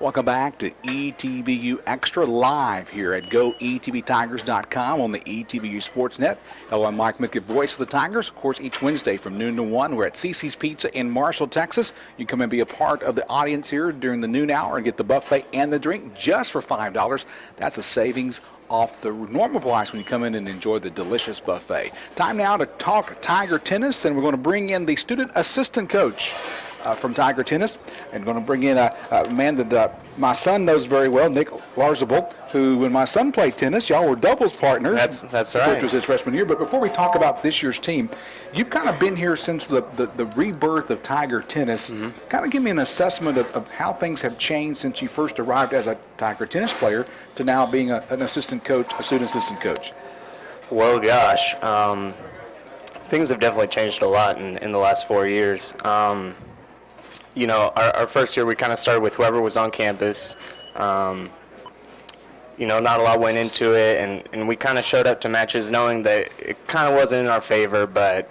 Welcome back to ETBU Extra Live here at GoETBTigers.com on the ETBU Sportsnet. Hello, I'm Mike Mickett, voice of the Tigers. Of course, each Wednesday from noon to 1, we're at CC's Pizza in Marshall, Texas. You come and be a part of the audience here during the noon hour and get the buffet and the drink just for $5. That's a savings off the normal price when you come in and enjoy the delicious buffet. Time now to talk Tiger tennis, and we're going to bring in the student assistant coach from Tiger Tennis, and going to bring in a man that my son knows very well, Nick Larzabal, who, when my son played tennis, y'all were doubles partners. That's right. Which was his freshman year. But before we talk about this year's team, you've kind of been here since the rebirth of Tiger Tennis. Mm-hmm. Kind of give me an assessment of how things have changed since you first arrived as a Tiger Tennis player to now being an assistant coach, a student assistant coach. Well, gosh, things have definitely changed a lot in the last 4 years. You know, our first year we kind of started with whoever was on campus. You know, not a lot went into it, and we kind of showed up to matches knowing that it kind of wasn't in our favor, but,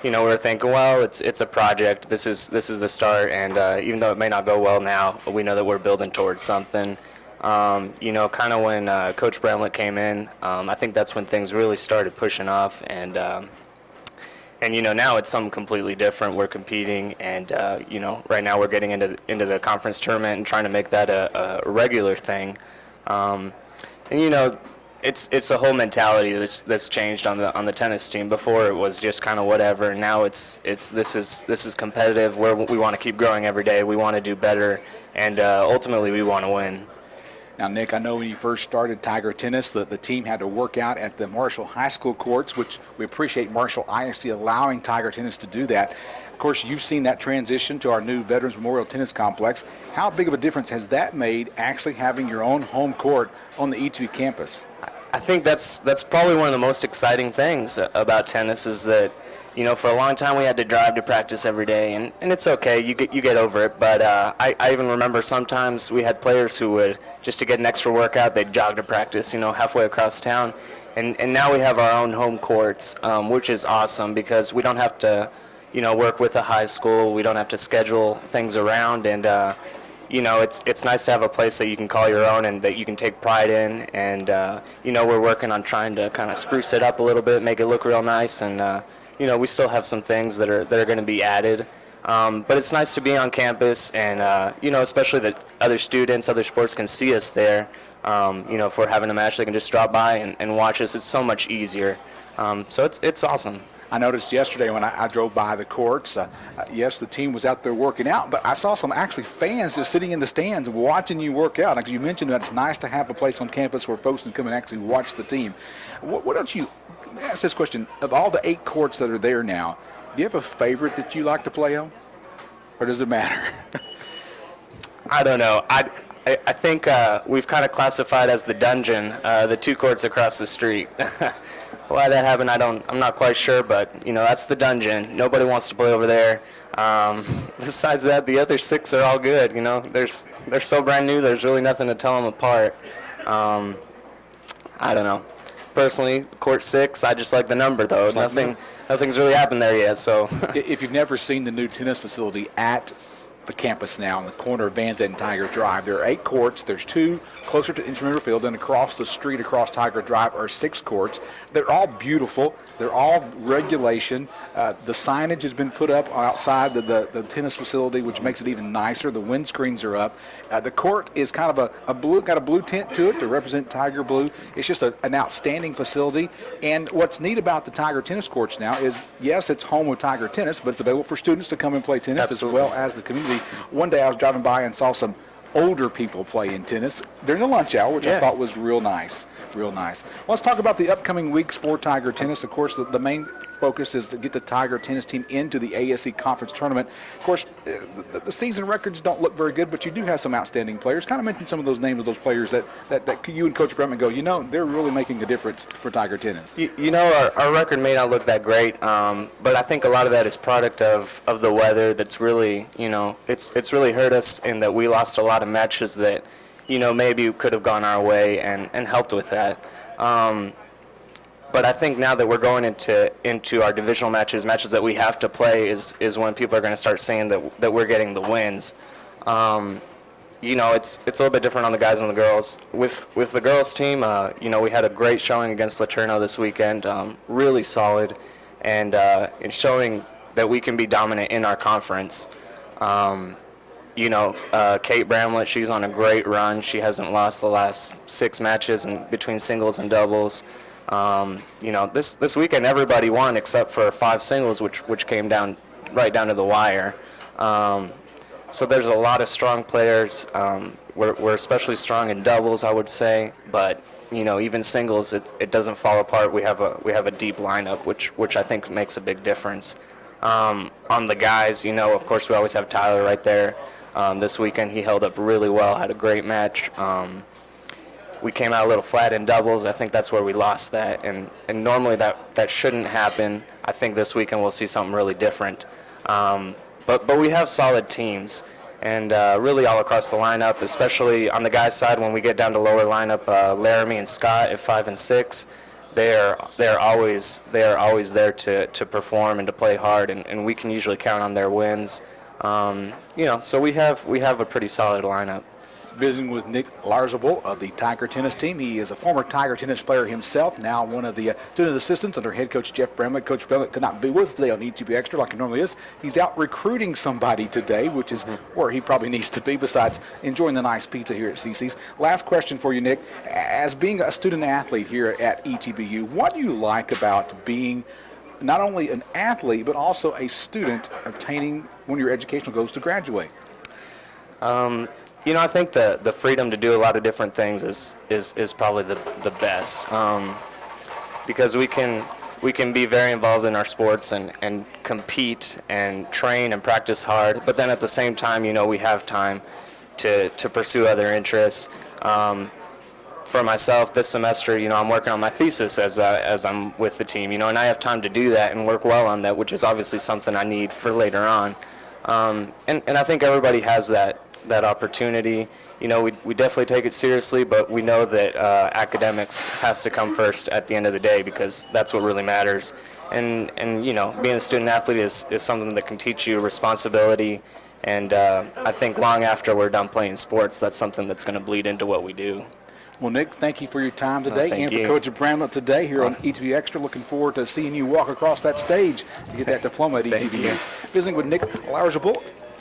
you know, we were thinking, well, it's a project. This is the start, and even though it may not go well now, we know that we're building towards something. You know, kind of when Coach Bramlett came in, I think that's when things really started pushing off, and you know, now it's something completely different. We're competing, and you know, right now we're getting into the conference tournament and trying to make that a regular thing. And you know, it's a whole mentality that's changed on the tennis team. Before it was just kind of whatever. Now this is competitive. We want to keep growing every day. We want to do better, and ultimately we want to win. Now, Nick, I know when you first started Tiger Tennis, the team had to work out at the Marshall High School courts, which we appreciate Marshall ISD allowing Tiger Tennis to do that. Of course, you've seen that transition to our new Veterans Memorial Tennis Complex. How big of a difference has that made, actually having your own home court on the ETBU campus? I think that's probably one of the most exciting things about tennis is that, you know, for a long time we had to drive to practice every day, and it's okay, you get over it. But I even remember sometimes we had players who would, just to get an extra workout, they'd jog to practice, you know, halfway across town. And now we have our own home courts, which is awesome because we don't have to, you know, work with a high school. We don't have to schedule things around, and you know, it's nice to have a place that you can call your own and that you can take pride in. And you know, we're working on trying to kind of spruce it up a little bit, make it look real nice, and you know, we still have some things that are going to be added, but it's nice to be on campus, and you know, especially that other students, other sports can see us there. You know, if we're having a match, they can just drop by and watch us. It's so much easier. So it's awesome. I noticed yesterday when I drove by the courts, yes, the team was out there working out, but I saw some actually fans just sitting in the stands watching you work out. Like you mentioned, that it's nice to have a place on campus where folks can come and actually watch the team. What don't you, let me ask this question, of all the 8 courts that are there now, do you have a favorite that you like to play on? Or does it matter? I don't know. I think we've kind of classified as the dungeon, the 2 courts across the street. Why that happened, I'm not quite sure, but you know, that's the dungeon. Nobody wants to play over there. Besides that, the other 6 are all good. You know, they're so brand new. There's really nothing to tell them apart. I don't know. Personally, court 6, I just like the number though. Nothing's really happened there yet. So, if you've never seen the new tennis facility at the campus now on the corner of Van Zandt and Tiger Drive, there are 8 courts. There's 2 closer to Instrument Field, and across the street across Tiger Drive are 6 courts. They're all beautiful. They're all regulation. The signage has been put up outside the tennis facility, which makes it even nicer. The windscreens are up. The court is kind of got a blue tint to it to represent Tiger Blue. It's just an outstanding facility. And what's neat about the Tiger tennis courts now is, yes, it's home of Tiger Tennis, but it's available for students to come and play tennis. Absolutely. As well as the community. One day I was driving by and saw some older people playing tennis during the lunch hour, which I thought was real nice. Let's talk about the upcoming weeks for Tiger Tennis. Of course, the main focus is to get the Tiger Tennis team into the ASC Conference Tournament. Of course, the season records don't look very good, but you do have some outstanding players. Kind of mention some of those names of those players that you and Coach Brentman go, you know, they're really making a difference for Tiger Tennis. You know, our record may not look that great, but I think a lot of that is product of the weather. That's really, you know, it's really hurt us in that we lost a lot of matches that, you know, maybe could have gone our way and helped with that. But I think now that we're going into our divisional matches that we have to play is when people are going to start saying that we're getting the wins. it's a little bit different on the guys and the girls. With the girls team, we had a great showing against Laterno this weekend, really solid, and showing that we can be dominant in our conference. Kate Bramlett, she's on a great run. She hasn't lost the last 6 matches between singles and doubles. This weekend everybody won except for 5 singles, which came down right down to the wire. So there's a lot of strong players. We're especially strong in doubles, I would say, but even singles, it doesn't fall apart. We have a deep lineup, which I think makes a big difference. On the guys, of course we always have Tyler right there. This weekend he held up really well, had a great match. We came out a little flat in doubles. I think that's where we lost that, and normally that shouldn't happen. I think this weekend we'll see something really different. But we have solid teams, and really all across the lineup, especially on the guys' side when we get down to lower lineup, Laramie and Scott at 5 and 6, they are always there to perform and to play hard, and we can usually count on their wins. So we have a pretty solid lineup. Visiting with Nick Larzabal of the Tiger tennis team. He is a former Tiger tennis player himself, now one of the student assistants under head coach Jeff Bramlett. Coach Bramlett could not be with us today on ETBU Extra like he normally is. He's out recruiting somebody today, which is where he probably needs to be besides enjoying the nice pizza here at CC's. Last question for you, Nick. As being a student athlete here at ETBU, what do you like about being not only an athlete but also a student obtaining one of your educational goals to graduate? I think the freedom to do a lot of different things is probably the best, because we can be very involved in our sports and compete and train and practice hard, but then at the same time, we have time to pursue other interests. For myself, this semester, I'm working on my thesis as I'm with the team, and I have time to do that and work well on that, which is obviously something I need for later on. And I think everybody has that opportunity. We definitely take it seriously, but we know that academics has to come first at the end of the day, because that's what really matters. And being a student athlete is something that can teach you responsibility, and I think long after we're done playing sports, that's something that's going to bleed into what we do. Well, Nick, thank you for your time today, and for Coach Bramlett today here on ETBU Extra. Looking forward to seeing you walk across that stage to get that diploma at ETBU. Visiting with Nick Larzabal,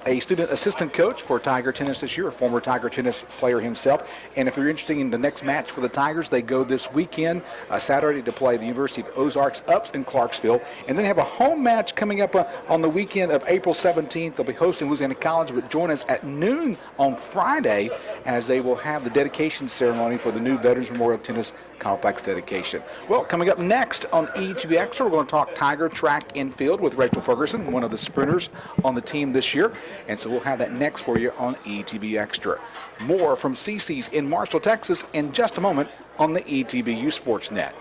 a student assistant coach for Tiger tennis this year, a former Tiger tennis player himself. And if you're interested in the next match for the Tigers, they go this weekend, Saturday, to play the University of Ozarks Ups in Clarksville. And then have a home match coming up on the weekend of April 17th. They'll be hosting Louisiana College, but join us at noon on Friday as they will have the dedication ceremony for the new Veterans Memorial Tennis Complex dedication. Well, coming up next on ETBU Extra, we're going to talk Tiger track and field with Rachel Ferguson, one of the sprinters on the team this year. And so we'll have that next for you on ETBU Extra. More from CC's in Marshall, Texas in just a moment on the ETBU Sports Net.